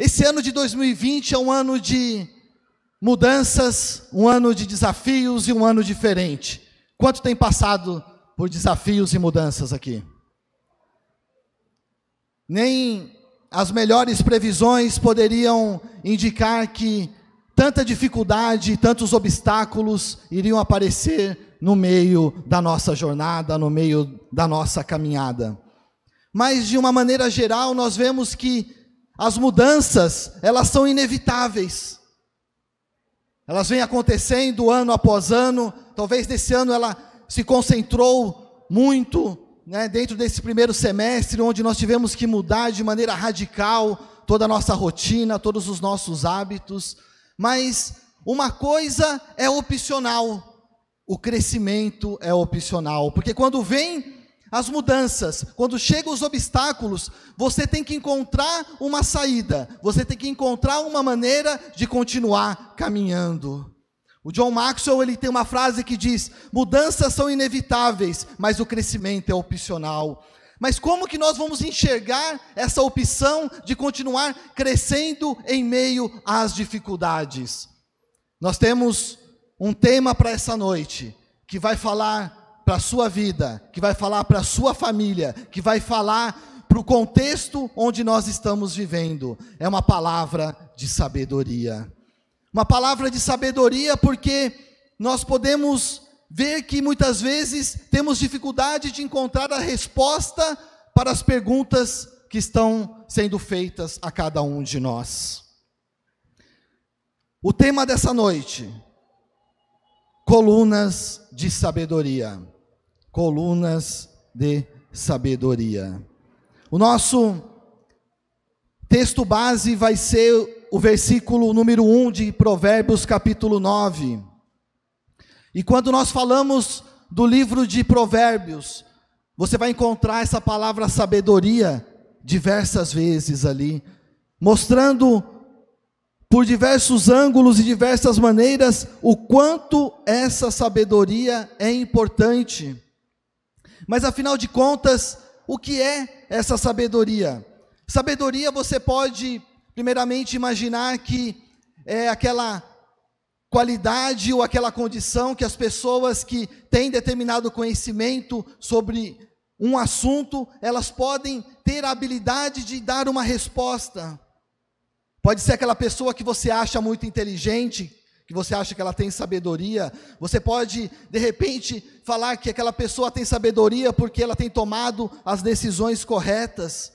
Esse ano de 2020 é um ano de mudanças, um ano de desafios e um ano diferente. Quanto tem passado por desafios e mudanças aqui? Nem as melhores previsões poderiam indicar que tanta dificuldade, tantos obstáculos iriam aparecer no meio da nossa jornada, no meio da nossa caminhada. Mas, de uma maneira geral, nós vemos que as mudanças, elas são inevitáveis. Elas vêm acontecendo ano após ano. Talvez nesse ano ela se concentrou muito, dentro desse primeiro semestre, onde nós tivemos que mudar de maneira radical toda a nossa rotina, todos os nossos hábitos. Mas uma coisa é opcional, o crescimento é opcional, porque quando vem as mudanças, quando chegam os obstáculos, você tem que encontrar uma saída, você tem que encontrar uma maneira de continuar caminhando. O John Maxwell, ele tem uma frase que diz: mudanças são inevitáveis, mas o crescimento é opcional. Mas como que nós vamos enxergar essa opção de continuar crescendo em meio às dificuldades? Nós temos um tema para essa noite, que vai falar para a sua vida, que vai falar para a sua família, que vai falar para o contexto onde nós estamos vivendo. É uma palavra de sabedoria. Uma palavra de sabedoria porque nós podemos ver que muitas vezes temos dificuldade de encontrar a resposta para as perguntas que estão sendo feitas a cada um de nós. O tema dessa noite: colunas de sabedoria. Colunas de sabedoria. O nosso texto base vai ser o versículo número 1 de Provérbios capítulo 9. E quando nós falamos do livro de Provérbios, você vai encontrar essa palavra sabedoria diversas vezes ali, mostrando por diversos ângulos e diversas maneiras o quanto essa sabedoria é importante. Mas afinal de contas, o que é essa sabedoria? Sabedoria, você pode primeiramente imaginar que é aquela qualidade ou aquela condição que as pessoas que têm determinado conhecimento sobre um assunto, elas podem ter a habilidade de dar uma resposta. Pode ser aquela pessoa que você acha muito inteligente, que você acha que ela tem sabedoria. Você pode, de repente, falar que aquela pessoa tem sabedoria porque ela tem tomado as decisões corretas.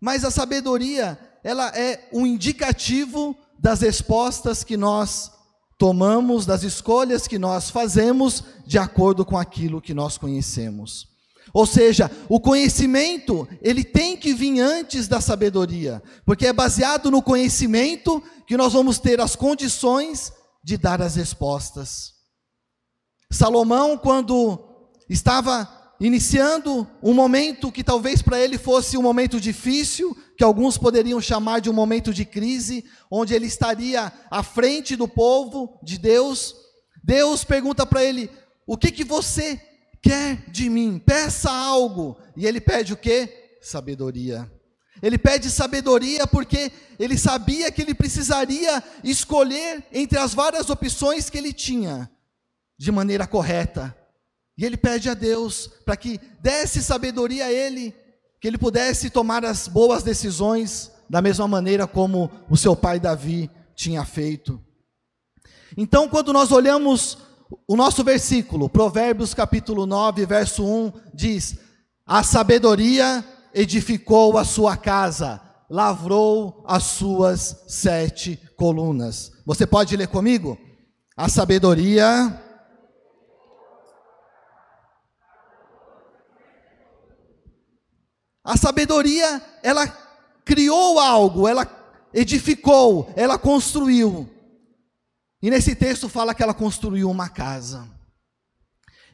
Mas a sabedoria, ela é um indicativo das respostas que nós tomamos, das escolhas que nós fazemos de acordo com aquilo que nós conhecemos. Ou seja, o conhecimento, ele tem que vir antes da sabedoria, porque é baseado no conhecimento que nós vamos ter as condições de dar as respostas. Salomão, quando estava iniciando um momento que talvez para ele fosse um momento difícil, que alguns poderiam chamar de um momento de crise, onde ele estaria à frente do povo de Deus, Deus pergunta para ele: o que você quer de mim? Peça algo. E ele pede o quê? Sabedoria. Ele pede sabedoria porque ele sabia que ele precisaria escolher entre as várias opções que ele tinha, de maneira correta. E ele pede a Deus para que desse sabedoria a ele, que ele pudesse tomar as boas decisões, da mesma maneira como o seu pai Davi tinha feito. Então, quando nós olhamos o nosso versículo, Provérbios capítulo 9, verso 1, diz: a sabedoria edificou a sua casa, lavrou as suas 7 colunas. Você pode ler comigo? A sabedoria... A sabedoria, ela criou algo, ela edificou, ela construiu. E nesse texto fala que ela construiu uma casa.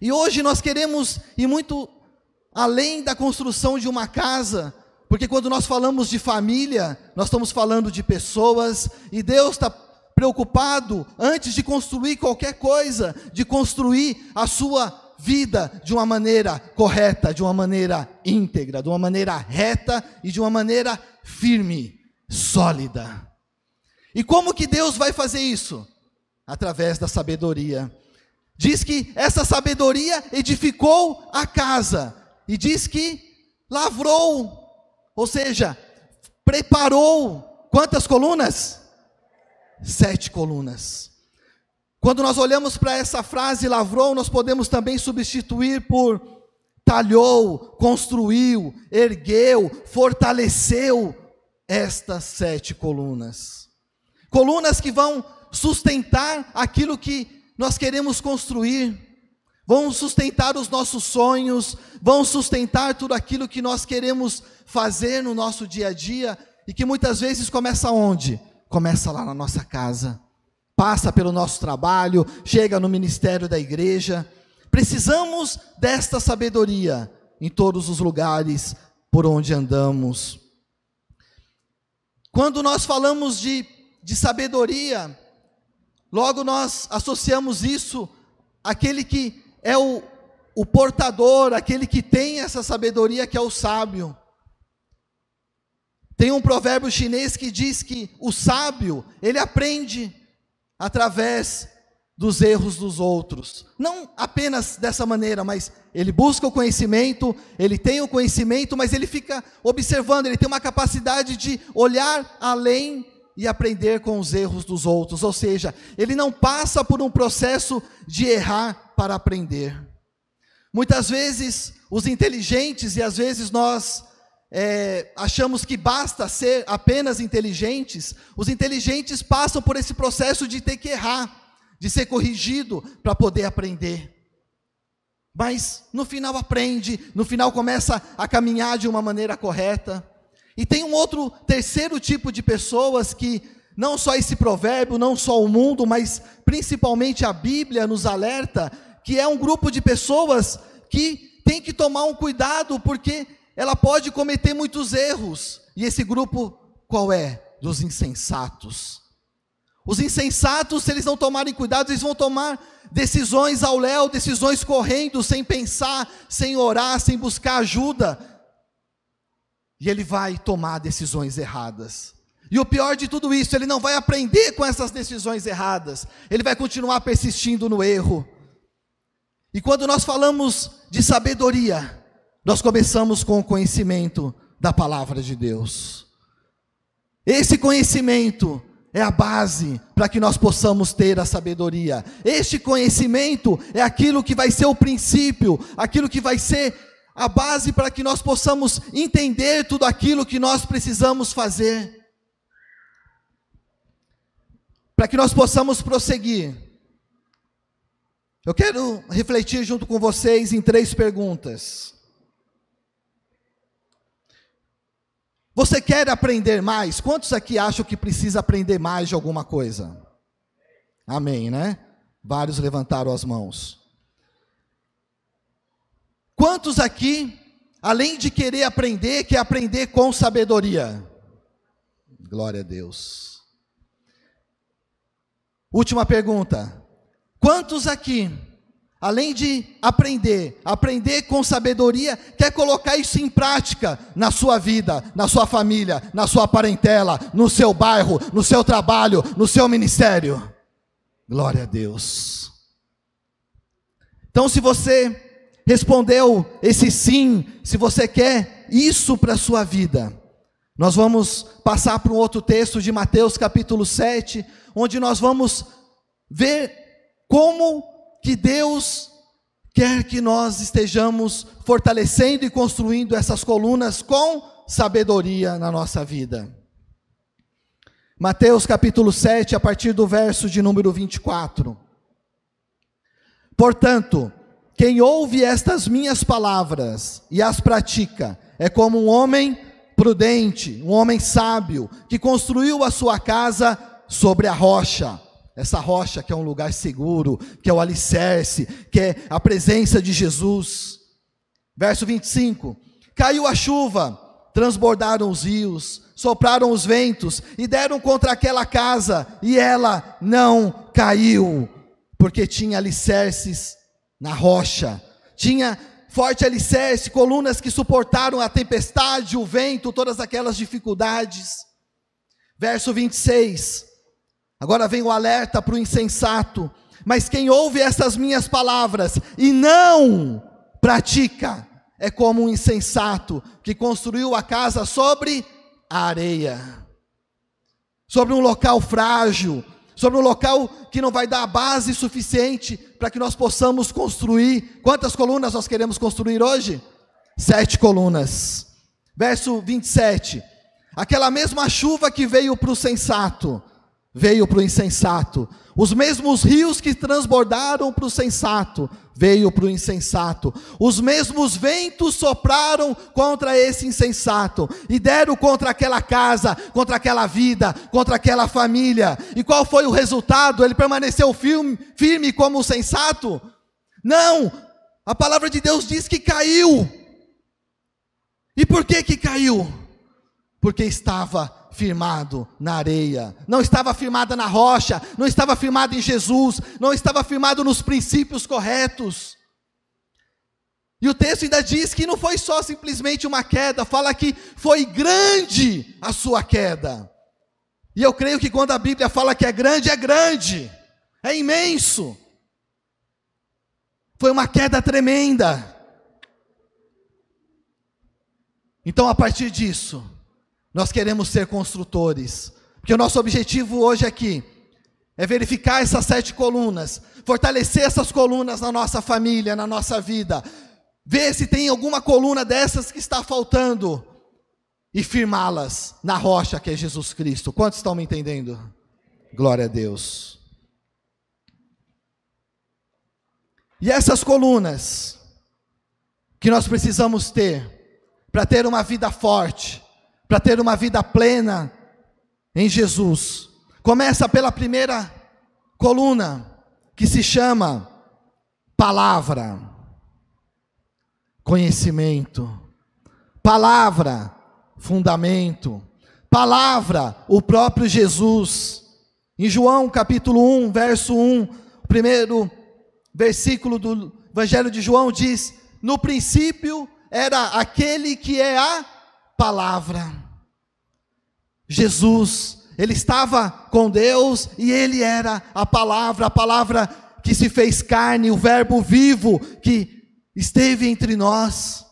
E hoje nós queremos ir muito além da construção de uma casa, porque quando nós falamos de família, nós estamos falando de pessoas, e Deus está preocupado, antes de construir qualquer coisa, de construir a sua vida de uma maneira correta, de uma maneira íntegra, de uma maneira reta e de uma maneira firme, sólida. E como que Deus vai fazer isso? Através da sabedoria. Diz que essa sabedoria edificou a casa. E diz que lavrou, ou seja, preparou. Quantas colunas? 7 colunas. Quando nós olhamos para essa frase lavrou, nós podemos também substituir por talhou, construiu, ergueu, fortaleceu estas 7 colunas. Colunas que vão sustentar aquilo que nós queremos construir, vão sustentar os nossos sonhos, vão sustentar tudo aquilo que nós queremos fazer no nosso dia a dia, e que muitas vezes começa onde? Começa lá na nossa casa, passa pelo nosso trabalho, chega no ministério da igreja. Precisamos desta sabedoria em todos os lugares por onde andamos. Quando nós falamos de sabedoria, logo nós associamos isso àquele que é o portador, aquele que tem essa sabedoria, que é o sábio. Tem um provérbio chinês que diz que o sábio, ele aprende através dos erros dos outros. Não apenas dessa maneira, mas ele busca o conhecimento, ele tem o conhecimento, mas ele fica observando, ele tem uma capacidade de olhar além e aprender com os erros dos outros. Ou seja, ele não passa por um processo de errar para aprender. Muitas vezes, os inteligentes, e às vezes nós achamos que basta ser apenas inteligentes, os inteligentes passam por esse processo de ter que errar, de ser corrigido para poder aprender. Mas no final aprende, no final começa a caminhar de uma maneira correta. E tem um outro, terceiro tipo de pessoas que não só esse provérbio, não só o mundo, mas principalmente a Bíblia nos alerta, que é um grupo de pessoas que tem que tomar um cuidado, porque ela pode cometer muitos erros. E esse grupo qual é? Dos insensatos. Os insensatos, se eles não tomarem cuidado, eles vão tomar decisões ao léu, decisões correndo, sem pensar, sem orar, sem buscar ajuda. E ele vai tomar decisões erradas. E o pior de tudo isso, ele não vai aprender com essas decisões erradas. Ele vai continuar persistindo no erro. E quando nós falamos de sabedoria, nós começamos com o conhecimento da palavra de Deus. Esse conhecimento é a base para que nós possamos ter a sabedoria. Este conhecimento é aquilo que vai ser o princípio, aquilo que vai ser a base para que nós possamos entender tudo aquilo que nós precisamos fazer, para que nós possamos prosseguir. Eu quero refletir junto com vocês em 3 perguntas. Você quer aprender mais? Quantos aqui acham que precisa aprender mais de alguma coisa? Amém, né? Vários levantaram as mãos. Quantos aqui, além de querer aprender, quer aprender com sabedoria? Glória a Deus. Última pergunta. Quantos aqui, além de aprender com sabedoria, quer colocar isso em prática na sua vida, na sua família, na sua parentela, no seu bairro, no seu trabalho, no seu ministério? Glória a Deus. Então, se você respondeu esse sim, se você quer isso para a sua vida, nós vamos passar para um outro texto de Mateus capítulo 7, onde nós vamos ver como que Deus quer que nós estejamos fortalecendo e construindo essas colunas com sabedoria na nossa vida. Mateus capítulo 7, a partir do verso de número 24. Portanto, quem ouve estas minhas palavras e as pratica, é como um homem prudente, um homem sábio, que construiu a sua casa sobre a rocha. Essa rocha que é um lugar seguro, que é o alicerce, que é a presença de Jesus. Verso 25. Caiu a chuva, transbordaram os rios, sopraram os ventos e deram contra aquela casa, e ela não caiu, porque tinha alicerces na rocha. Tinha forte alicerce, colunas que suportaram a tempestade, o vento, todas aquelas dificuldades. Verso 26. Agora vem o alerta para o insensato. Mas quem ouve essas minhas palavras e não pratica, é como um insensato que construiu a casa sobre a areia. Sobre um local frágil, sobre um local que não vai dar a base suficiente para que nós possamos construir. Quantas colunas nós queremos construir hoje? 7 colunas. Verso 27. Aquela mesma chuva que veio para o sensato, veio para o insensato. Os mesmos rios que transbordaram para o sensato, veio para o insensato. Os mesmos ventos sopraram contra esse insensato e deram contra aquela casa, contra aquela vida, contra aquela família. E qual foi o resultado? Ele permaneceu firme como o sensato? Não, a palavra de Deus diz que caiu. E por que caiu? Porque estava firmado na areia, não estava firmada na rocha, não estava firmado em Jesus, não estava firmado nos princípios corretos. E o texto ainda diz que não foi só simplesmente uma queda, fala que foi grande a sua queda. E eu creio que quando a Bíblia fala que é grande, é imenso. Foi uma queda tremenda. Então, a partir disso, nós queremos ser construtores, porque o nosso objetivo hoje aqui é verificar essas 7 colunas, fortalecer essas colunas na nossa família, na nossa vida, ver se tem alguma coluna dessas que está faltando e firmá-las na rocha que é Jesus Cristo. Quantos estão me entendendo? Glória a Deus. E essas colunas que nós precisamos ter para ter uma vida forte, para ter uma vida plena em Jesus, começa pela primeira coluna, que se chama palavra, conhecimento, palavra, fundamento, palavra, o próprio Jesus. Em João capítulo 1, verso 1, o primeiro versículo do Evangelho de João diz: no princípio era aquele que é a palavra. Jesus, ele estava com Deus e ele era a palavra que se fez carne, o verbo vivo que esteve entre nós.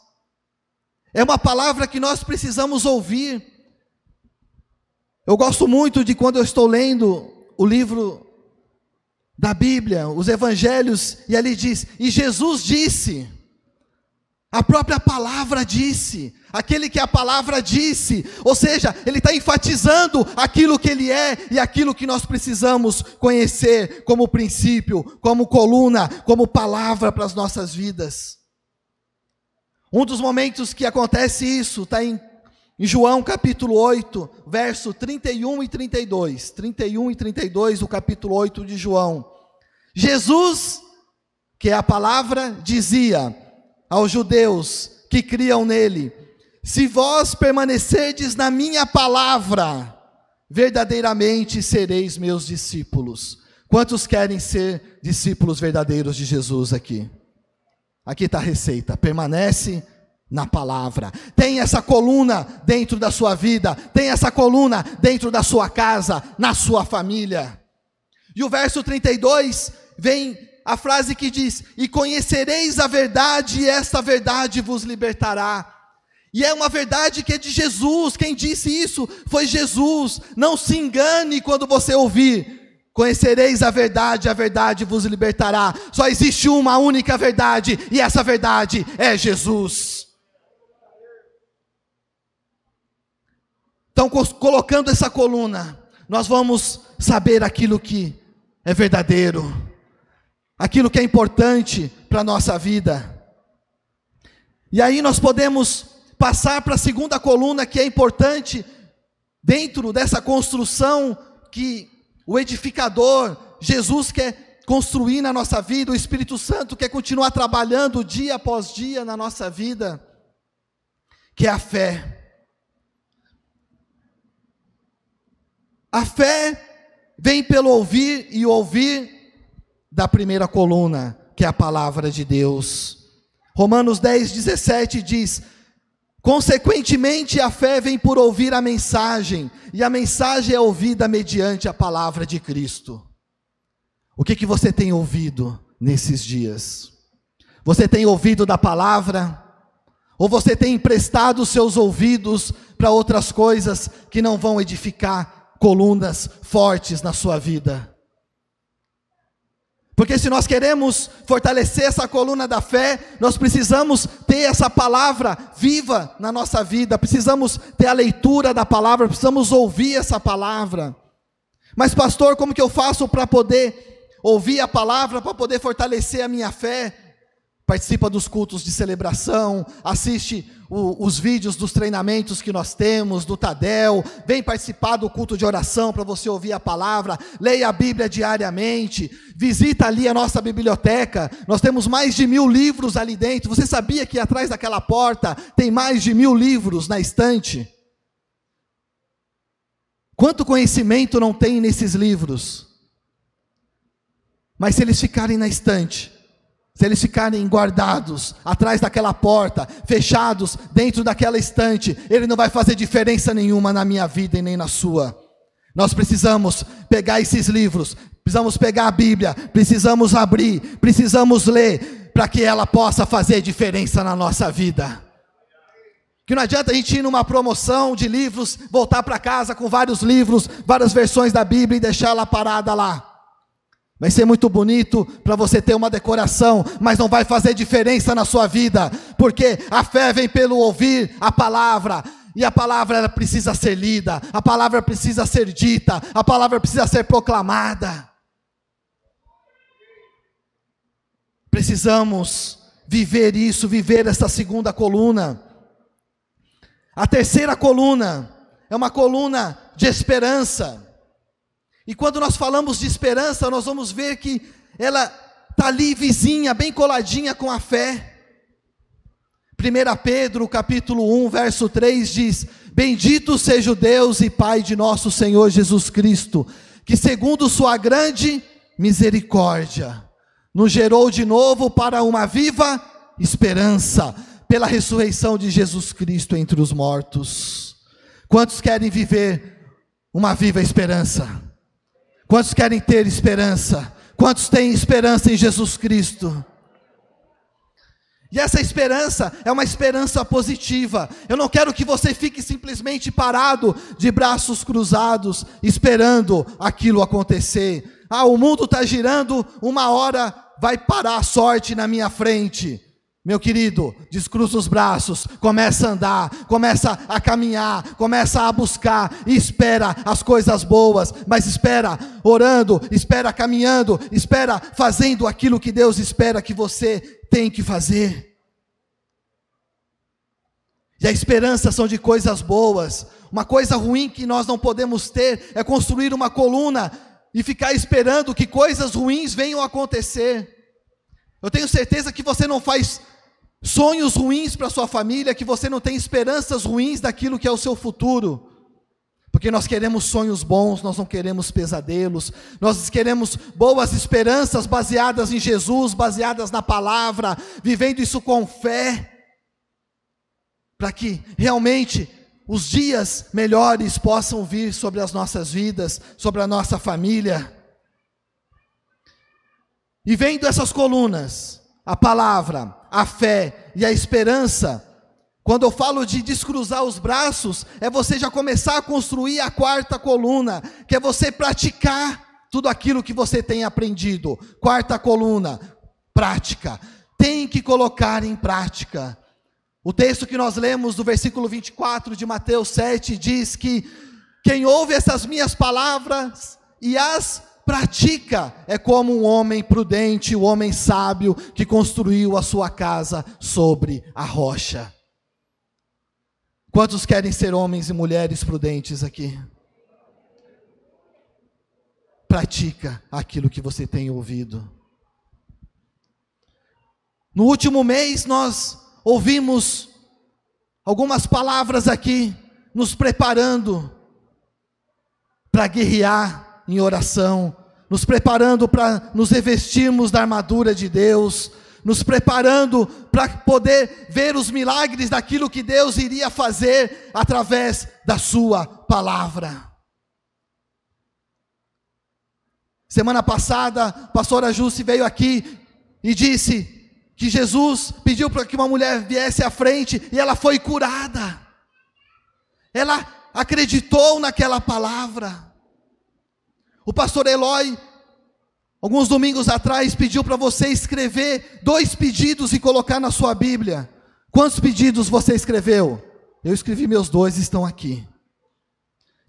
É uma palavra que nós precisamos ouvir. Eu gosto muito de quando eu estou lendo o livro da Bíblia, os evangelhos, e ali diz, e Jesus disse, a própria palavra disse, aquele que a palavra disse, ou seja, ele está enfatizando aquilo que ele é e aquilo que nós precisamos conhecer como princípio, como coluna, como palavra para as nossas vidas. Um dos momentos que acontece isso está em João capítulo 8, verso 31 e 32, 31 e 32 do capítulo 8 de João. Jesus, que é a palavra, dizia aos judeus que criam nele, se vós permanecerdes na minha palavra, verdadeiramente sereis meus discípulos. Quantos querem ser discípulos verdadeiros de Jesus aqui? Aqui está a receita, permanece na palavra. Tem essa coluna dentro da sua vida, tem essa coluna dentro da sua casa, na sua família. E o verso 32 vem a frase que diz, e conhecereis a verdade, e esta verdade vos libertará. E é uma verdade que é de Jesus, quem disse isso foi Jesus. Não se engane quando você ouvir, conhecereis a verdade vos libertará. Só existe uma única verdade, e essa verdade é Jesus. Então, colocando essa coluna, nós vamos saber aquilo que é verdadeiro, aquilo que é importante para a nossa vida. E aí nós podemos passar para a segunda coluna, que é importante dentro dessa construção que o edificador, Jesus, quer construir na nossa vida, o Espírito Santo quer continuar trabalhando dia após dia na nossa vida, que é a fé. A fé vem pelo ouvir, e ouvir da primeira coluna, que é a palavra de Deus. Romanos 10, 17 diz, Consequentemente, a fé vem por ouvir a mensagem, e a mensagem é ouvida mediante a palavra de Cristo. O que você tem ouvido nesses dias? Você tem ouvido da palavra? Ou você tem emprestado os seus ouvidos para outras coisas que não vão edificar colunas fortes na sua vida? Porque se nós queremos fortalecer essa coluna da fé, nós precisamos ter essa palavra viva na nossa vida, precisamos ter a leitura da palavra, precisamos ouvir essa palavra. Mas pastor, como que eu faço para poder ouvir a palavra, para poder fortalecer a minha fé? Participa dos cultos de celebração, assiste os vídeos dos treinamentos que nós temos, do Tadel, vem participar do culto de oração para você ouvir a palavra, leia a Bíblia diariamente, visita ali a nossa biblioteca, nós temos mais de 1000 livros ali dentro. Você sabia que atrás daquela porta tem mais de 1000 livros na estante? Quanto conhecimento não tem nesses livros? Mas se eles ficarem na estante, se eles ficarem guardados atrás daquela porta, fechados dentro daquela estante, ele não vai fazer diferença nenhuma na minha vida e nem na sua. Nós precisamos pegar esses livros, precisamos pegar a Bíblia, precisamos abrir, precisamos ler, para que ela possa fazer diferença na nossa vida. Que não adianta a gente ir numa promoção de livros, voltar para casa com vários livros, várias versões da Bíblia e deixar ela parada lá. Vai ser muito bonito para você ter uma decoração, mas não vai fazer diferença na sua vida, porque a fé vem pelo ouvir a palavra, e a palavra ela precisa ser lida, a palavra precisa ser dita, a palavra precisa ser proclamada. Precisamos viver isso, viver essa segunda coluna. A terceira coluna é uma coluna de esperança. E quando nós falamos de esperança, nós vamos ver que ela está ali vizinha, bem coladinha com a fé. 1 Pedro capítulo 1, verso 3 diz: Bendito seja o Deus e Pai de nosso Senhor Jesus Cristo, que segundo sua grande misericórdia, nos gerou de novo para uma viva esperança, pela ressurreição de Jesus Cristo entre os mortos. Quantos querem viver uma viva esperança? Quantos querem ter esperança? Quantos têm esperança em Jesus Cristo? E essa esperança é uma esperança positiva. Eu não quero que você fique simplesmente parado, de braços cruzados, esperando aquilo acontecer. O mundo está girando, uma hora vai parar a sorte na minha frente. Meu querido, descruza os braços, começa a andar, começa a caminhar, começa a buscar, e espera as coisas boas, mas espera orando, espera caminhando, espera fazendo aquilo que Deus espera que você tem que fazer. E a esperança são de coisas boas. Uma coisa ruim que nós não podemos ter é construir uma coluna e ficar esperando que coisas ruins venham a acontecer. Eu tenho certeza que você não faz sonhos ruins para sua família, que você não tem esperanças ruins daquilo que é o seu futuro, porque nós queremos sonhos bons, nós não queremos pesadelos, nós queremos boas esperanças baseadas em Jesus, baseadas na palavra, vivendo isso com fé, para que realmente os dias melhores possam vir sobre as nossas vidas, sobre a nossa família. E vendo essas colunas, a palavra, a fé e a esperança, quando eu falo de descruzar os braços, é você já começar a construir a quarta coluna, que é você praticar tudo aquilo que você tem aprendido. Quarta coluna, prática. Tem que colocar em prática. O texto que nós lemos do versículo 24 de Mateus 7 diz que quem ouve essas minhas palavras e as pratica é como um homem prudente, um homem sábio que construiu a sua casa sobre a rocha. Quantos querem ser homens e mulheres prudentes aqui? Pratica aquilo que você tem ouvido. No último mês nós ouvimos algumas palavras aqui, nos preparando para guerrear em oração, nos preparando para nos revestirmos da armadura de Deus, nos preparando para poder ver os milagres daquilo que Deus iria fazer através da sua palavra. Semana passada, a pastora Jússi veio aqui e disse que Jesus pediu para que uma mulher viesse à frente e ela foi curada. Ela acreditou naquela palavra. O pastor Eloy, alguns domingos atrás, pediu para você escrever 2 pedidos e colocar na sua Bíblia. Quantos pedidos você escreveu? Eu escrevi meus 2, estão aqui.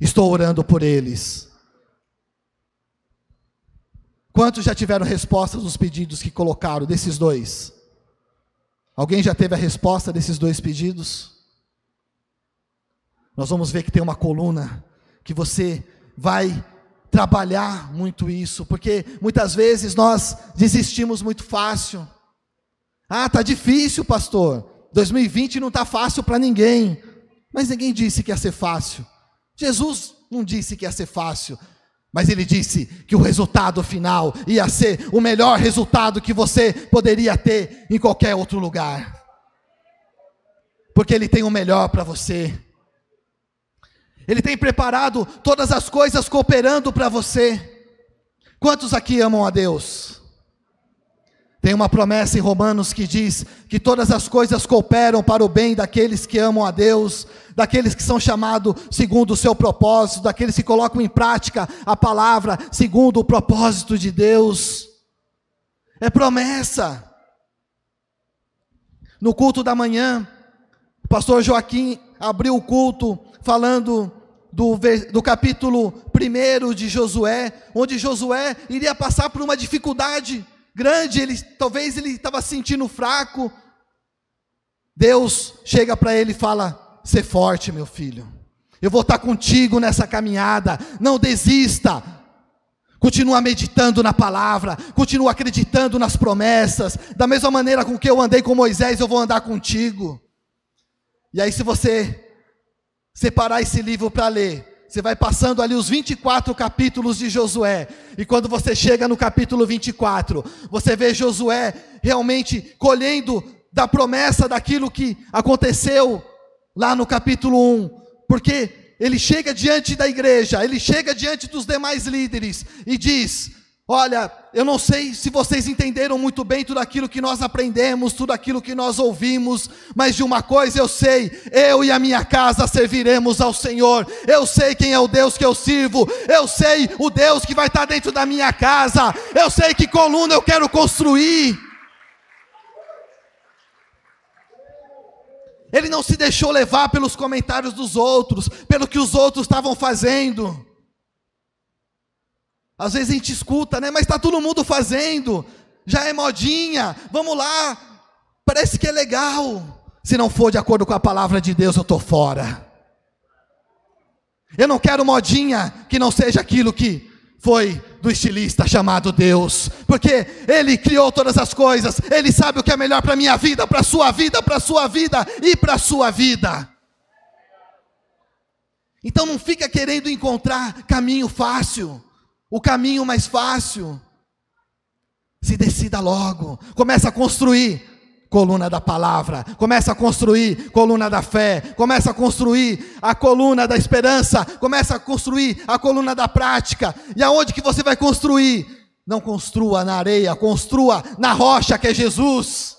Estou orando por eles. Quantos já tiveram respostas dos pedidos que colocaram, desses 2? Alguém já teve a resposta desses 2 pedidos? Nós vamos ver que tem uma coluna que você vai trabalhar muito isso, porque muitas vezes nós desistimos muito fácil. Ah, está difícil, pastor. 2020 não está fácil para ninguém. Mas ninguém disse que ia ser fácil. Jesus não disse que ia ser fácil. Mas ele disse que o resultado final ia ser o melhor resultado que você poderia ter em qualquer outro lugar. Porque ele tem o melhor para você. Ele tem preparado todas as coisas cooperando para você. Quantos aqui amam a Deus? Tem uma promessa em Romanos que diz que todas as coisas cooperam para o bem daqueles que amam a Deus, daqueles que são chamados segundo o seu propósito, daqueles que colocam em prática a palavra segundo o propósito de Deus. É promessa. No culto da manhã, o pastor Joaquim abriu o culto falando do capítulo 1 de Josué, onde Josué iria passar por uma dificuldade grande, talvez ele estava se sentindo fraco. Deus chega para ele e fala: "Sê forte, meu filho, eu vou estar contigo nessa caminhada, não desista, continua meditando na palavra, continua acreditando nas promessas, da mesma maneira com que eu andei com Moisés, eu vou andar contigo." E aí, se você separar esse livro para ler, você vai passando ali os 24 capítulos de Josué, e quando você chega no capítulo 24, você vê Josué realmente colhendo da promessa daquilo que aconteceu lá no capítulo 1, porque ele chega diante da igreja, ele chega diante dos demais líderes e diz: "Olha, eu não sei se vocês entenderam muito bem tudo aquilo que nós aprendemos, tudo aquilo que nós ouvimos, mas de uma coisa eu sei, eu e a minha casa serviremos ao Senhor. Eu sei quem é o Deus que eu sirvo, eu sei o Deus que vai estar dentro da minha casa, eu sei que coluna eu quero construir." Ele não se deixou levar pelos comentários dos outros, pelo que os outros estavam fazendo. Às vezes a gente escuta, né? Mas está todo mundo fazendo, já é modinha, vamos lá, parece que é legal. Se não for de acordo com a palavra de Deus, eu estou fora. Eu não quero modinha que não seja aquilo que foi do estilista chamado Deus, porque Ele criou todas as coisas, Ele sabe o que é melhor para a minha vida, para a sua vida, para a sua vida e para a sua vida. Então não fica querendo encontrar caminho fácil, o caminho mais fácil. Se decida logo, começa a construir coluna da palavra, começa a construir coluna da fé, começa a construir a coluna da esperança, começa a construir a coluna da prática. E aonde que você vai construir? Não construa na areia, construa na rocha que é Jesus.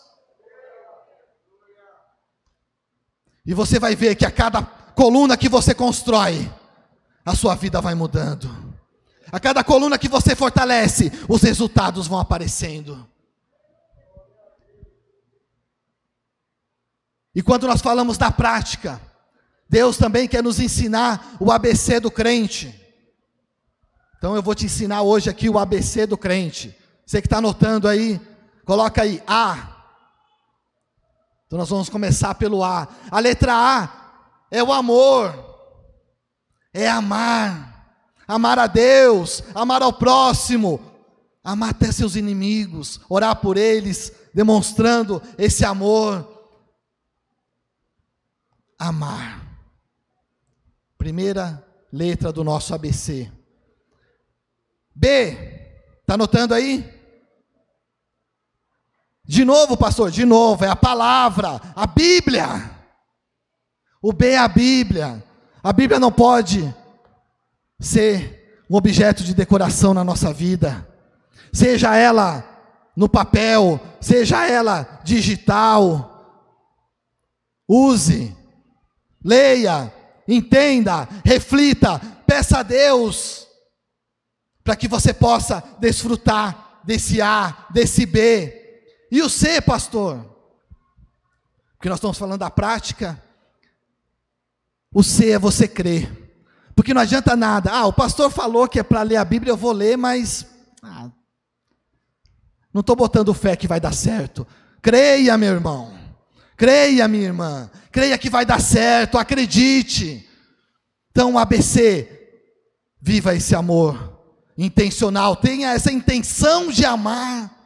E você vai ver que a cada coluna que você constrói, a sua vida vai mudando. A cada coluna que você fortalece, os resultados vão aparecendo. E quando nós falamos da prática, Deus também quer nos ensinar o ABC do crente. Então eu vou te ensinar hoje aqui o ABC do crente. Você que está anotando aí, coloca aí A. Então nós vamos começar pelo A. A letra A é o amor, é amar. Amar a Deus, amar ao próximo, amar até seus inimigos, orar por eles, demonstrando esse amor. Amar. Primeira letra do nosso ABC. B, está anotando aí? De novo, pastor, de novo, é a palavra, a Bíblia. O B é a Bíblia. A Bíblia não pode ser um objeto de decoração na nossa vida. Seja ela no papel, seja ela digital. Use, leia, entenda, reflita, peça a Deus para que você possa desfrutar desse A, desse B. E o C, pastor? Porque nós estamos falando da prática. O C é você crer. Porque não adianta nada. O pastor falou que é para ler a Bíblia, eu vou ler, mas não estou botando fé que vai dar certo. Creia, meu irmão. Creia, minha irmã. Creia que vai dar certo, acredite. Então, ABC, viva esse amor intencional. Tenha essa intenção de amar.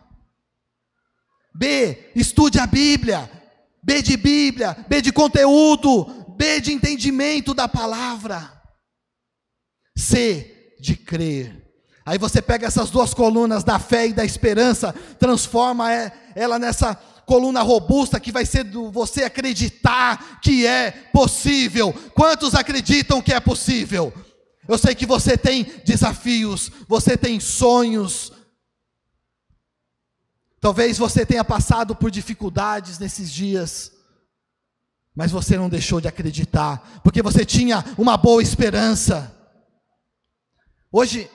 B, estude a Bíblia. B de Bíblia, B de conteúdo, B de entendimento da palavra. C, de crer. Aí você pega essas duas colunas da fé e da esperança, transforma ela nessa coluna robusta que vai ser você acreditar que é possível. Quantos acreditam que é possível? Eu sei que você tem desafios, você tem sonhos. Talvez você tenha passado por dificuldades nesses dias, mas você não deixou de acreditar, porque você tinha uma boa esperança. Hoje,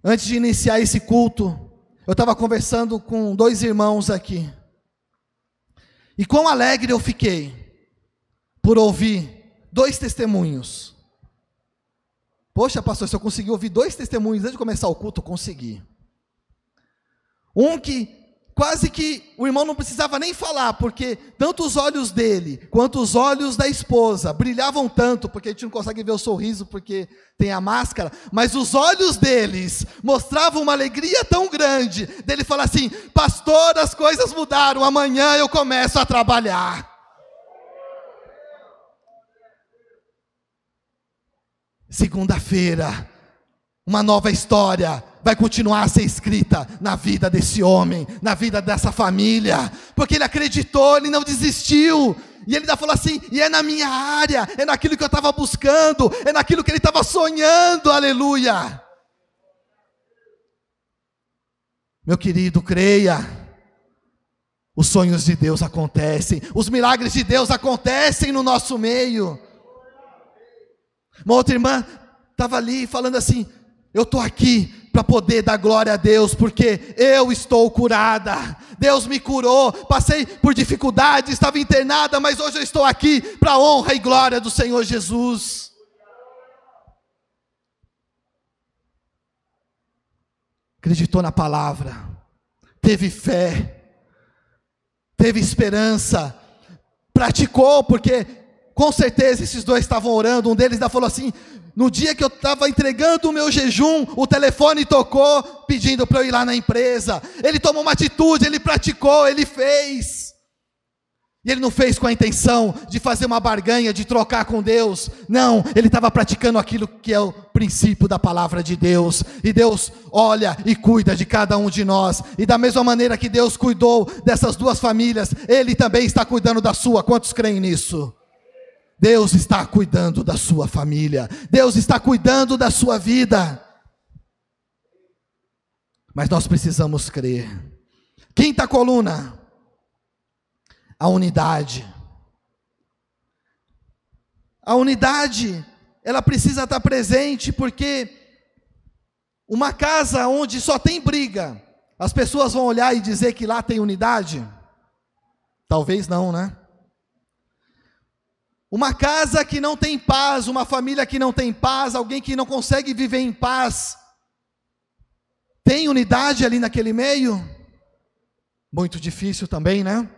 antes de iniciar esse culto, eu estava conversando com 2 irmãos aqui, e quão alegre eu fiquei, por ouvir 2 testemunhos. Poxa, pastor, se eu conseguir ouvir 2 testemunhos antes de começar o culto, eu consegui. Um que quase que o irmão não precisava nem falar, porque tanto os olhos dele, quanto os olhos da esposa, brilhavam tanto, porque a gente não consegue ver o sorriso, porque tem a máscara, mas os olhos deles mostravam uma alegria tão grande, dele falar assim: pastor, as coisas mudaram, amanhã eu começo a trabalhar. Segunda-feira, uma nova história vai continuar a ser escrita na vida desse homem, na vida dessa família, porque ele acreditou, ele não desistiu, e ele ainda falou assim: e é na minha área, é naquilo que eu estava buscando, é naquilo que ele estava sonhando, aleluia. Meu querido, creia, os sonhos de Deus acontecem, os milagres de Deus acontecem no nosso meio. Uma outra irmã estava ali falando assim: eu estou aqui para poder dar glória a Deus, porque eu estou curada, Deus me curou, passei por dificuldades, estava internada, mas hoje eu estou aqui para a honra e glória do Senhor Jesus. Acreditou na palavra, teve fé, teve esperança, praticou, porque com certeza esses 2 estavam orando. Um deles ainda falou assim: no dia que eu estava entregando o meu jejum, o telefone tocou, pedindo para eu ir lá na empresa. Ele tomou uma atitude, ele praticou, ele fez. E ele não fez com a intenção de fazer uma barganha, de trocar com Deus. Não, ele estava praticando aquilo que é o princípio da palavra de Deus. E Deus olha e cuida de cada um de nós. E da mesma maneira que Deus cuidou dessas 2 famílias, Ele também está cuidando da sua. Quantos creem nisso? Deus está cuidando da sua família, Deus está cuidando da sua vida, mas nós precisamos crer. Quinta coluna, a unidade. A unidade, ela precisa estar presente, porque uma casa onde só tem briga, as pessoas vão olhar e dizer que lá tem unidade? Talvez não, né? Uma casa que não tem paz, uma família que não tem paz, alguém que não consegue viver em paz, tem unidade ali naquele meio? Muito difícil também, né?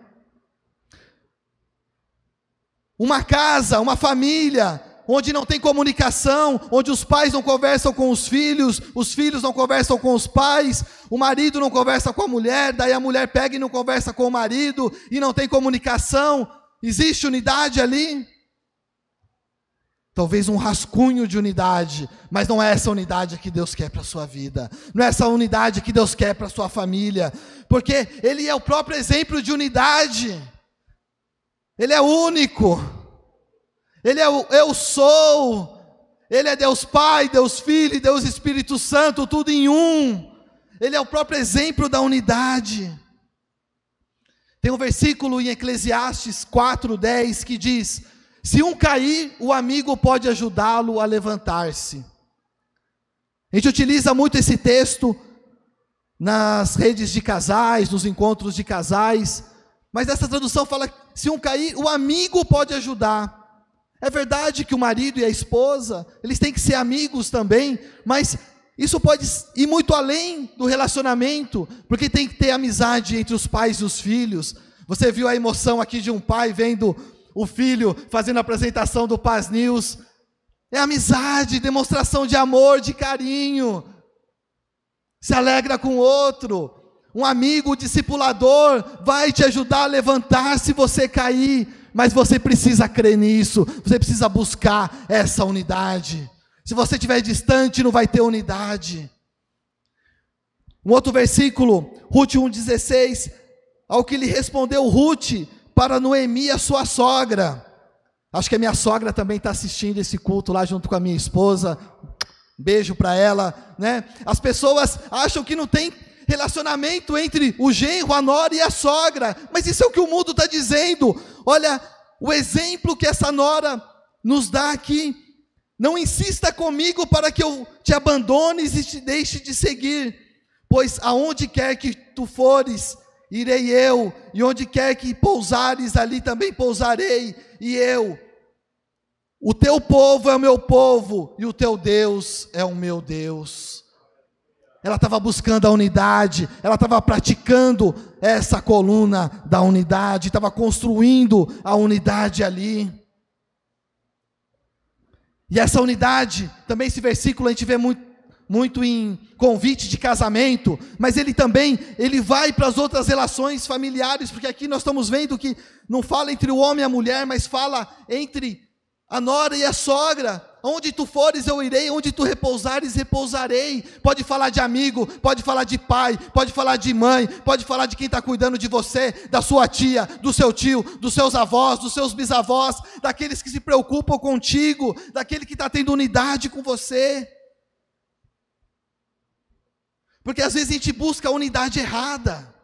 Uma casa, uma família, onde não tem comunicação, onde os pais não conversam com os filhos não conversam com os pais, o marido não conversa com a mulher, daí a mulher pega e não conversa com o marido, e não tem comunicação, existe unidade ali? talvez um rascunho de unidade, mas não é essa unidade que Deus quer para a sua vida, não é essa unidade que Deus quer para a sua família, porque Ele é o próprio exemplo de unidade, Ele é único, Ele é o eu sou, Ele é Deus Pai, Deus Filho e Deus Espírito Santo, tudo em um, Ele é o próprio exemplo da unidade. Tem um versículo em Eclesiastes 4:10 que diz: se um cair, o amigo pode ajudá-lo a levantar-se. A gente utiliza muito esse texto nas redes de casais, nos encontros de casais, mas essa tradução fala: se um cair, o amigo pode ajudar. É verdade que o marido e a esposa, eles têm que ser amigos também, mas isso pode ir muito além do relacionamento, porque tem que ter amizade entre os pais e os filhos. Você viu a emoção aqui de um pai vendo o filho fazendo a apresentação do Paz News? É amizade, demonstração de amor, de carinho. Se alegra com o outro. Um amigo, discipulador, vai te ajudar a levantar se você cair, mas você precisa crer nisso, você precisa buscar essa unidade. Se você estiver distante, não vai ter unidade. Um outro versículo, Ruth 1,16, ao que lhe respondeu Ruth para Noemi, a sua sogra. Acho que a minha sogra também está assistindo esse culto lá junto com a minha esposa. Beijo para ela, né? As pessoas acham que não tem relacionamento entre o genro, a nora e a sogra, mas isso é o que o mundo está dizendo. Olha, o exemplo que essa nora nos dá aqui: não insista comigo para que eu te abandones e te deixe de seguir, pois aonde quer que tu fores, irei eu, e onde quer que pousares, ali também pousarei, e eu. O teu povo é o meu povo, e o teu Deus é o meu Deus. Ela estava buscando a unidade, ela estava praticando essa coluna da unidade, estava construindo a unidade ali. E essa unidade, também esse versículo a gente vê muito em convite de casamento, mas ele vai para as outras relações familiares, porque aqui nós estamos vendo que não fala entre o homem e a mulher, mas fala entre a nora e a sogra. Onde tu fores eu irei, onde tu repousares repousarei. Pode falar de amigo, pode falar de pai, pode falar de mãe, pode falar de quem está cuidando de você, da sua tia, do seu tio, dos seus avós, dos seus bisavós, daqueles que se preocupam contigo, daquele que está tendo unidade com você. Porque às vezes a gente busca a unidade errada.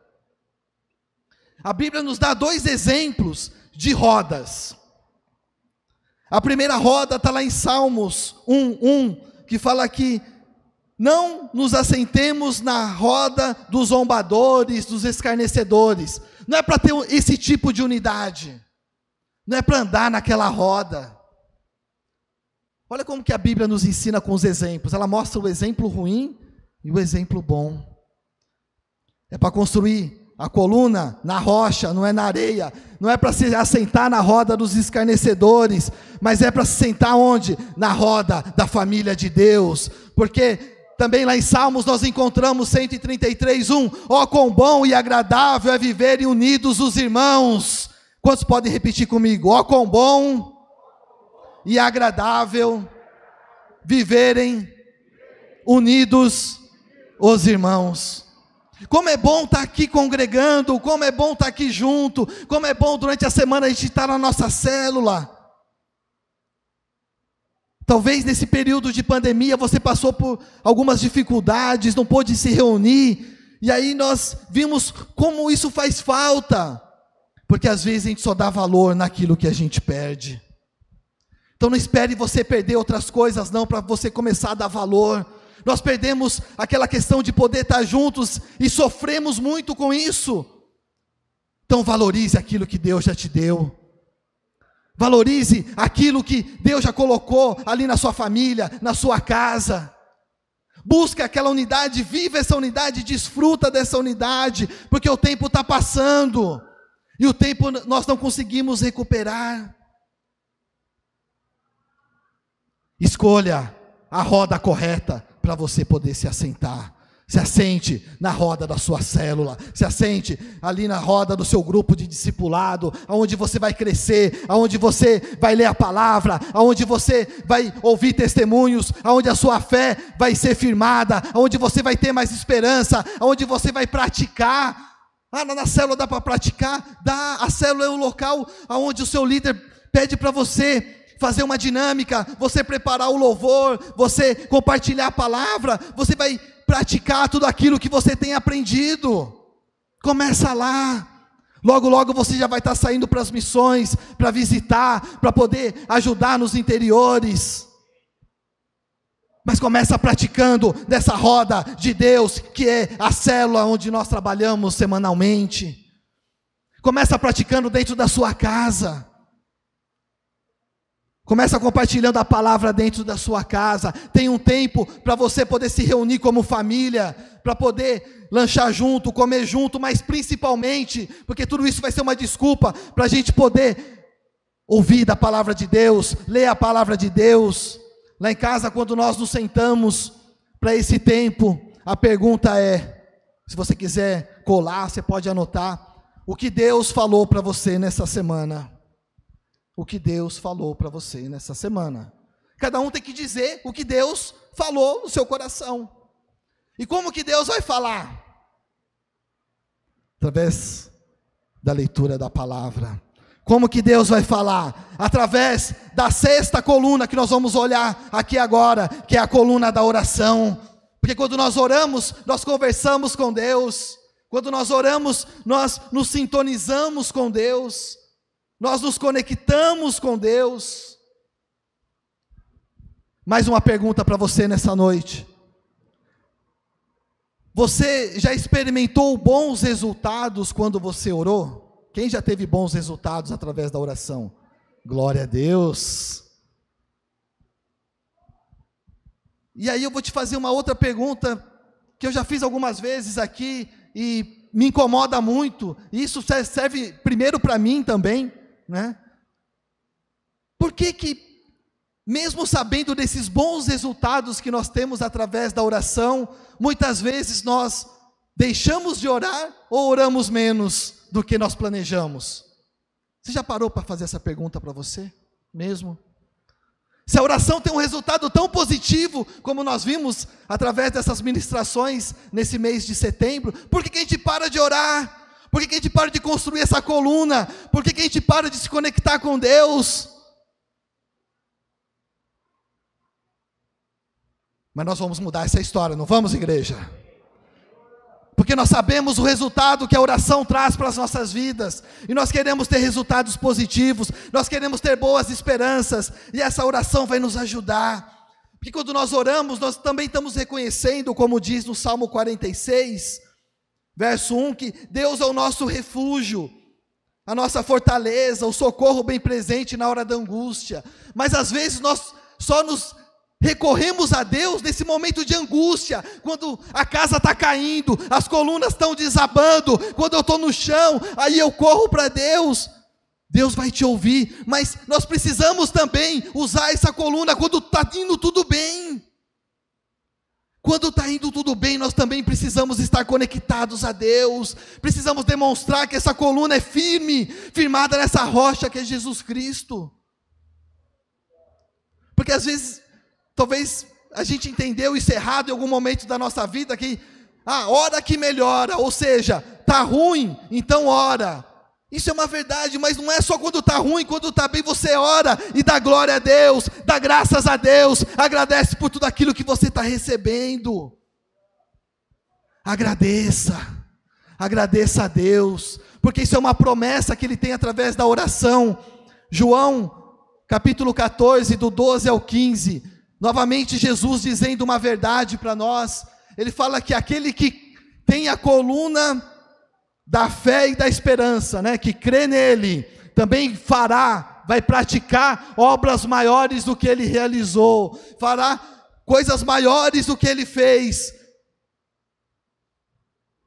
A Bíblia nos dá 2 exemplos de rodas. A primeira roda está lá em Salmos 1:1, que fala que não nos assentemos na roda dos zombadores, dos escarnecedores. Não é para ter esse tipo de unidade, não é para andar naquela roda. Olha como que a Bíblia nos ensina com os exemplos. Ela mostra o exemplo ruim e o exemplo bom. É para construir a coluna na rocha, não é na areia. Não é para se assentar na roda dos escarnecedores, mas é para se sentar onde? Na roda da família de Deus. Porque também lá em Salmos nós encontramos 133:1. Ó, quão bom e agradável é viverem unidos os irmãos. Quantos podem repetir comigo? Ó, quão bom e agradável viverem unidos os irmãos. Como é bom estar aqui congregando, como é bom estar aqui junto, como é bom durante a semana a gente estar na nossa célula. Talvez nesse período de pandemia você passou por algumas dificuldades, não pôde se reunir, e aí nós vimos como isso faz falta, porque às vezes a gente só dá valor naquilo que a gente perde. Então não espere você perder outras coisas não, para você começar a dar valor. Nós perdemos aquela questão de poder estar juntos e sofremos muito com isso. Então valorize aquilo que Deus já te deu. Valorize aquilo que Deus já colocou ali na sua família, na sua casa. Busca aquela unidade, viva essa unidade, desfruta dessa unidade, porque o tempo está passando e o tempo nós não conseguimos recuperar. Escolha a roda correta para você poder se assentar. Se assente na roda da sua célula, se assente ali na roda do seu grupo de discipulado, aonde você vai crescer, aonde você vai ler a palavra, aonde você vai ouvir testemunhos, aonde a sua fé vai ser firmada, aonde você vai ter mais esperança, aonde você vai praticar. Na célula dá para praticar? Dá. A célula é o local aonde o seu líder pede para você fazer uma dinâmica, você preparar o louvor, você compartilhar a palavra, você vai praticar tudo aquilo que você tem aprendido. Começa lá. Logo, logo você já vai estar saindo para as missões, para visitar, para poder ajudar nos interiores. Mas começa praticando dessa roda de Deus, que é a célula onde nós trabalhamos semanalmente. Começa praticando dentro da sua casa. Começa compartilhando a palavra dentro da sua casa. Tem um tempo para você poder se reunir como família, para poder lanchar junto, comer junto, mas principalmente, porque tudo isso vai ser uma desculpa para a gente poder ouvir da palavra de Deus, ler a palavra de Deus. Lá em casa, quando nós nos sentamos para esse tempo, a pergunta é, se você quiser colar, você pode anotar, o que Deus falou para você nessa semana? O que Deus falou para você nessa semana. Cada um tem que dizer o que Deus falou no seu coração. E como que Deus vai falar? Através da leitura da palavra. Como que Deus vai falar? Através da sexta coluna que nós vamos olhar aqui agora, que é a coluna da oração. Porque quando nós oramos, nós conversamos com Deus. Quando nós oramos, nós nos sintonizamos com Deus. Nós nos conectamos com Deus. Mais uma pergunta para você nessa noite. Você já experimentou bons resultados quando você orou? Quem já teve bons resultados através da oração? Glória a Deus. E aí eu vou te fazer uma outra pergunta, que eu já fiz algumas vezes aqui, e me incomoda muito, e isso serve primeiro para mim também, né? Por que mesmo sabendo desses bons resultados que nós temos através da oração, muitas vezes nós deixamos de orar ou oramos menos do que nós planejamos? Você já parou para fazer essa pergunta para você mesmo? Se a oração tem um resultado tão positivo, como nós vimos através dessas ministrações nesse mês de setembro, por que a gente para de orar? Por que a gente para de construir essa coluna? Por que a gente para de se conectar com Deus? Mas nós vamos mudar essa história, não vamos, igreja? Porque nós sabemos o resultado que a oração traz para as nossas vidas, e nós queremos ter resultados positivos, nós queremos ter boas esperanças, e essa oração vai nos ajudar. Porque quando nós oramos, nós também estamos reconhecendo, como diz no Salmo 46, verso 1, que Deus é o nosso refúgio, a nossa fortaleza, o socorro bem presente na hora da angústia. Mas às vezes nós só nos recorremos a Deus nesse momento de angústia, quando a casa está caindo, as colunas estão desabando, quando eu estou no chão, aí eu corro para Deus. Deus vai te ouvir, mas nós precisamos também usar essa coluna quando está indo tudo bem. Quando está indo tudo bem, nós também precisamos estar conectados a Deus, precisamos demonstrar que essa coluna é firme, firmada nessa rocha que é Jesus Cristo. Porque às vezes, talvez a gente entendeu isso errado em algum momento da nossa vida, que ora que melhora, ou seja, está ruim, então ora. Isso é uma verdade, mas não é só quando está ruim, quando está bem você ora e dá glória a Deus, dá graças a Deus, agradece por tudo aquilo que você está recebendo. Agradeça a Deus, porque isso é uma promessa que Ele tem através da oração. João, capítulo 14, do 12 ao 15, novamente Jesus dizendo uma verdade para nós. Ele fala que aquele que tem a coluna da fé e da esperança, né, que crê nele, também vai praticar obras maiores do que ele realizou, fará coisas maiores do que ele fez.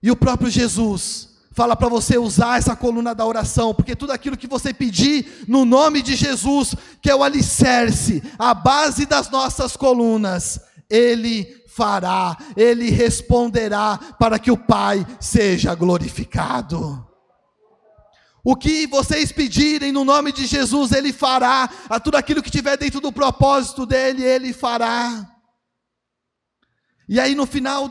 E o próprio Jesus fala para você usar essa coluna da oração, porque tudo aquilo que você pedir no nome de Jesus, que é o alicerce, a base das nossas colunas, Ele fará, Ele responderá para que o Pai seja glorificado. O que vocês pedirem no nome de Jesus, Ele fará. A tudo aquilo que tiver dentro do propósito dEle, Ele fará. E aí no final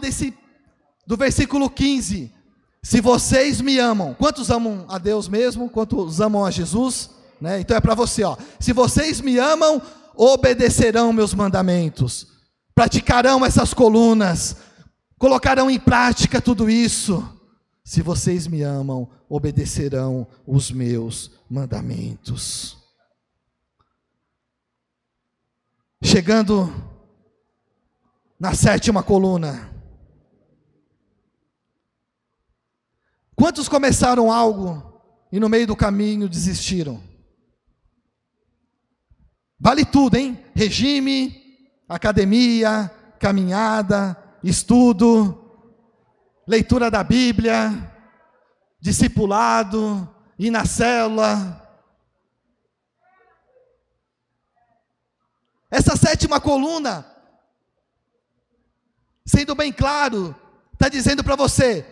do versículo 15, se vocês me amam, quantos amam a Deus mesmo? Quantos amam a Jesus? Né? Então é para você, ó. Se vocês me amam, obedecerão meus mandamentos, praticarão essas colunas, colocarão em prática tudo isso. Se vocês me amam, obedecerão os meus mandamentos. Chegando na 7ª coluna. Quantos começaram algo e no meio do caminho desistiram? Vale tudo, hein? Regime, academia, caminhada, estudo, leitura da Bíblia, discipulado, ir na célula. Essa 7ª coluna, sendo bem claro, está dizendo para você,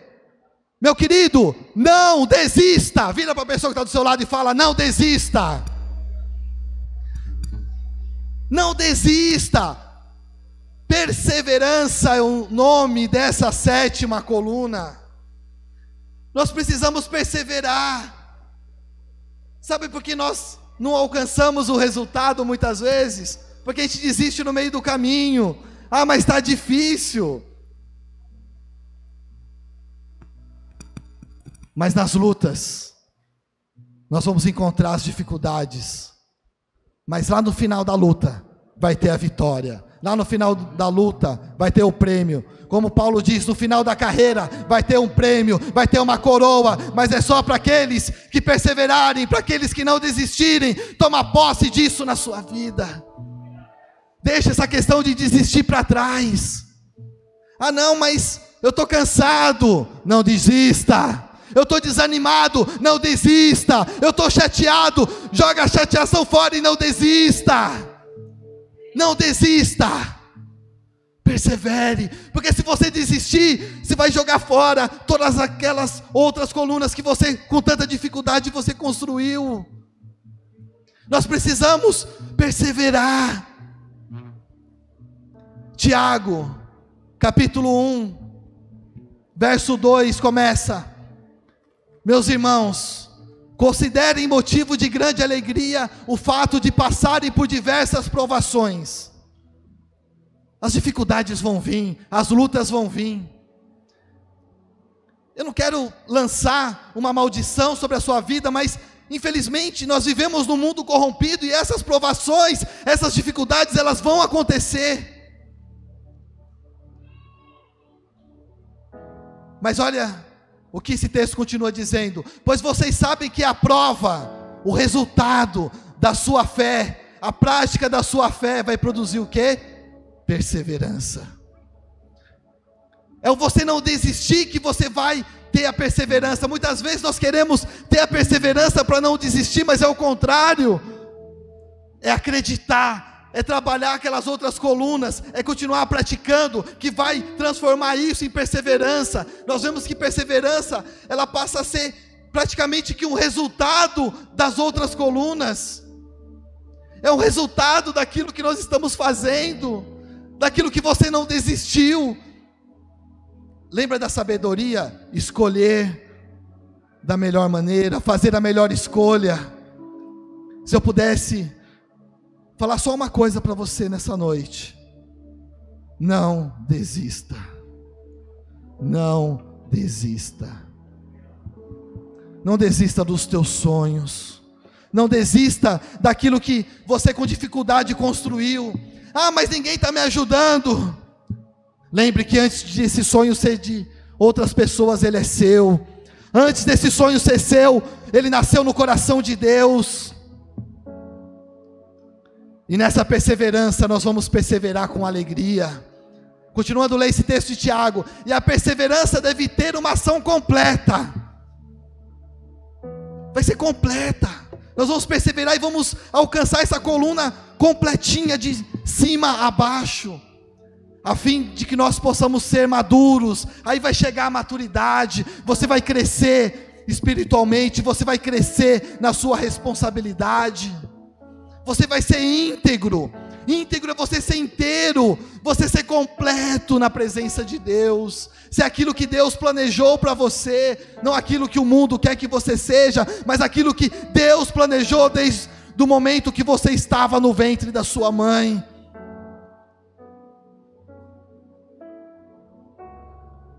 meu querido, não desista. Vira para a pessoa que está do seu lado e fala, não desista. Não desista. Perseverança é o nome dessa 7ª coluna. Nós precisamos perseverar. Sabe por que nós não alcançamos o resultado muitas vezes? Porque a gente desiste no meio do caminho. Ah, mas está difícil. Mas nas lutas, nós vamos encontrar as dificuldades. Mas lá no final da luta, vai ter a vitória. Lá no final da luta, vai ter o prêmio. Como Paulo diz, no final da carreira, vai ter um prêmio, vai ter uma coroa. Mas é só para aqueles que perseverarem, para aqueles que não desistirem. Toma posse disso na sua vida. Deixa essa questão de desistir para trás. Ah não, mas eu estou cansado. Não desista. Eu estou desanimado, não desista. Eu estou chateado, joga a chateação fora e não desista. Não desista. Persevere, porque se você desistir, você vai jogar fora todas aquelas outras colunas que você, com tanta dificuldade, você construiu. Nós precisamos perseverar. Tiago, capítulo 1, verso 2 começa: meus irmãos, considerem motivo de grande alegria o fato de passarem por diversas provações. As dificuldades vão vir, as lutas vão vir. Eu não quero lançar uma maldição sobre a sua vida, mas infelizmente nós vivemos num mundo corrompido e essas provações, essas dificuldades, elas vão acontecer. Mas olha o que esse texto continua dizendo: pois vocês sabem que a prova, o resultado da sua fé, a prática da sua fé vai produzir o quê? Perseverança. É o você não desistir que você vai ter a perseverança. Muitas vezes nós queremos ter a perseverança para não desistir, mas é o contrário. É acreditar, é trabalhar aquelas outras colunas, é continuar praticando, que vai transformar isso em perseverança. Nós vemos que perseverança, ela passa a ser praticamente que um resultado das outras colunas. É um resultado daquilo que nós estamos fazendo, daquilo que você não desistiu. Lembra da sabedoria? Escolher da melhor maneira, fazer a melhor escolha. Se eu pudesse falar só uma coisa para você nessa noite: não desista. Não desista. Não desista dos teus sonhos. Não desista daquilo que você com dificuldade construiu. Ah, mas ninguém está me ajudando. Lembre que antes desse sonho ser de outras pessoas, ele é seu. Antes desse sonho ser seu, ele nasceu no coração de Deus. E nessa perseverança nós vamos perseverar com alegria. Continuando a ler esse texto de Tiago: e a perseverança deve ter uma ação completa. Vai ser completa. Nós vamos perseverar e vamos alcançar essa coluna completinha de cima a baixo. a fim de que nós possamos ser maduros. Aí vai chegar a maturidade, você vai crescer espiritualmente, você vai crescer na sua responsabilidade, você vai ser íntegro. Íntegro é você ser inteiro, você ser completo na presença de Deus, ser aquilo que Deus planejou para você, não aquilo que o mundo quer que você seja, mas aquilo que Deus planejou desde o momento que você estava no ventre da sua mãe.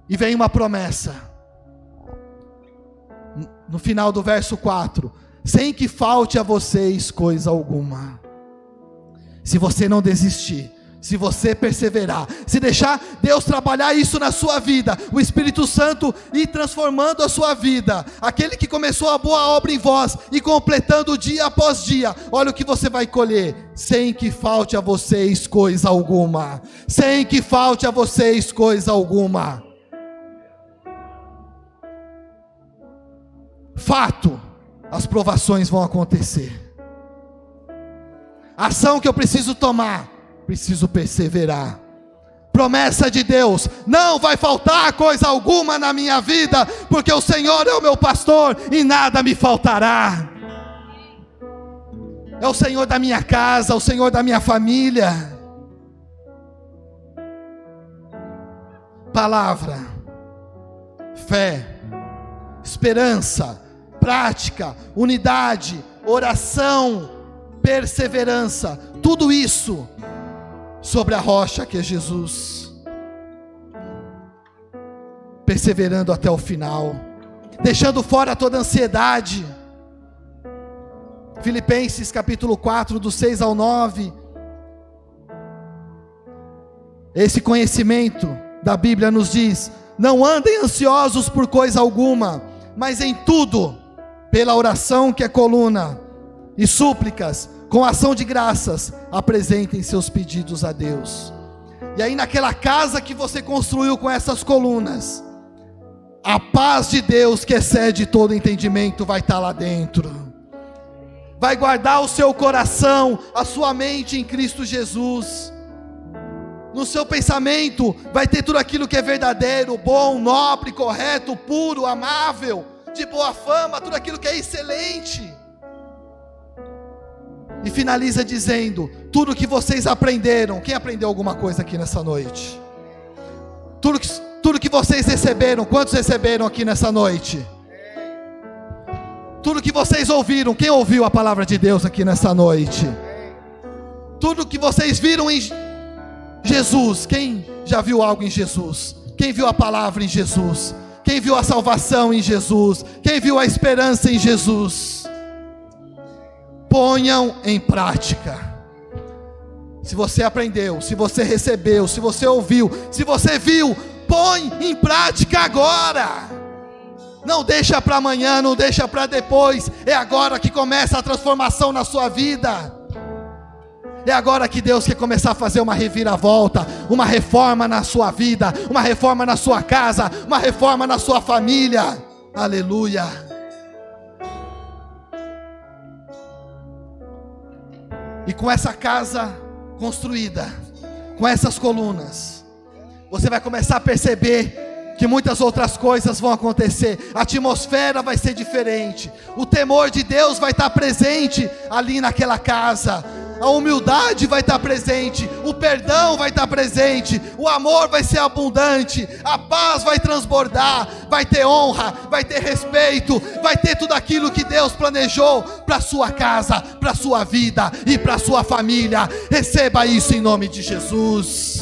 E vem uma promessa, no final do verso 4, sem que falte a vocês coisa alguma. Se você não desistir, se você perseverar, se deixar Deus trabalhar isso na sua vida, o Espírito Santo ir transformando a sua vida, aquele que começou a boa obra em vós, e completando dia após dia, olha o que você vai colher, sem que falte a vocês coisa alguma, sem que falte a vocês coisa alguma. Fato, as provações vão acontecer. A ação que eu preciso tomar, preciso perseverar. Promessa de Deus, não vai faltar coisa alguma na minha vida, porque o Senhor é o meu pastor e nada me faltará. É o Senhor da minha casa, o Senhor da minha família. Palavra, fé, esperança, prática, unidade, oração, perseverança, tudo isso sobre a rocha que é Jesus, perseverando até o final, deixando fora toda ansiedade. Filipenses capítulo 4, do 6 ao 9, esse conhecimento da Bíblia nos diz: não andem ansiosos por coisa alguma, mas em tudo, pela oração que é coluna, e súplicas, com ação de graças, apresentem seus pedidos a Deus. E aí naquela casa que você construiu com essas colunas, a paz de Deus que excede todo entendimento vai estar lá dentro, vai guardar o seu coração, a sua mente em Cristo Jesus. No seu pensamento vai ter tudo aquilo que é verdadeiro, bom, nobre, correto, puro, amável, de boa fama, tudo aquilo que é excelente. E finaliza dizendo: tudo que vocês aprenderam. Quem aprendeu alguma coisa aqui nessa noite? Tudo que vocês receberam. Quantos receberam aqui nessa noite? Tudo que vocês ouviram. Quem ouviu a palavra de Deus aqui nessa noite? Tudo que vocês viram em Jesus. Quem já viu algo em Jesus? Quem viu a palavra em Jesus? Quem viu a salvação em Jesus? Quem viu a esperança em Jesus? Ponham em prática. Se você aprendeu, se você recebeu, se você ouviu, se você viu, põe em prática agora. Não deixa para amanhã, não deixa para depois. É agora que começa a transformação na sua vida. É agora que Deus quer começar a fazer uma reviravolta, uma reforma na sua vida, uma reforma na sua casa, uma reforma na sua família. Aleluia. E com essa casa construída, com essas colunas, você vai começar a perceber que muitas outras coisas vão acontecer. A atmosfera vai ser diferente. O temor de Deus vai estar presente ali naquela casa. A humildade vai estar presente, o perdão vai estar presente, o amor vai ser abundante, a paz vai transbordar, vai ter honra, vai ter respeito, vai ter tudo aquilo que Deus planejou para a sua casa, para a sua vida e para a sua família. Receba isso em nome de Jesus.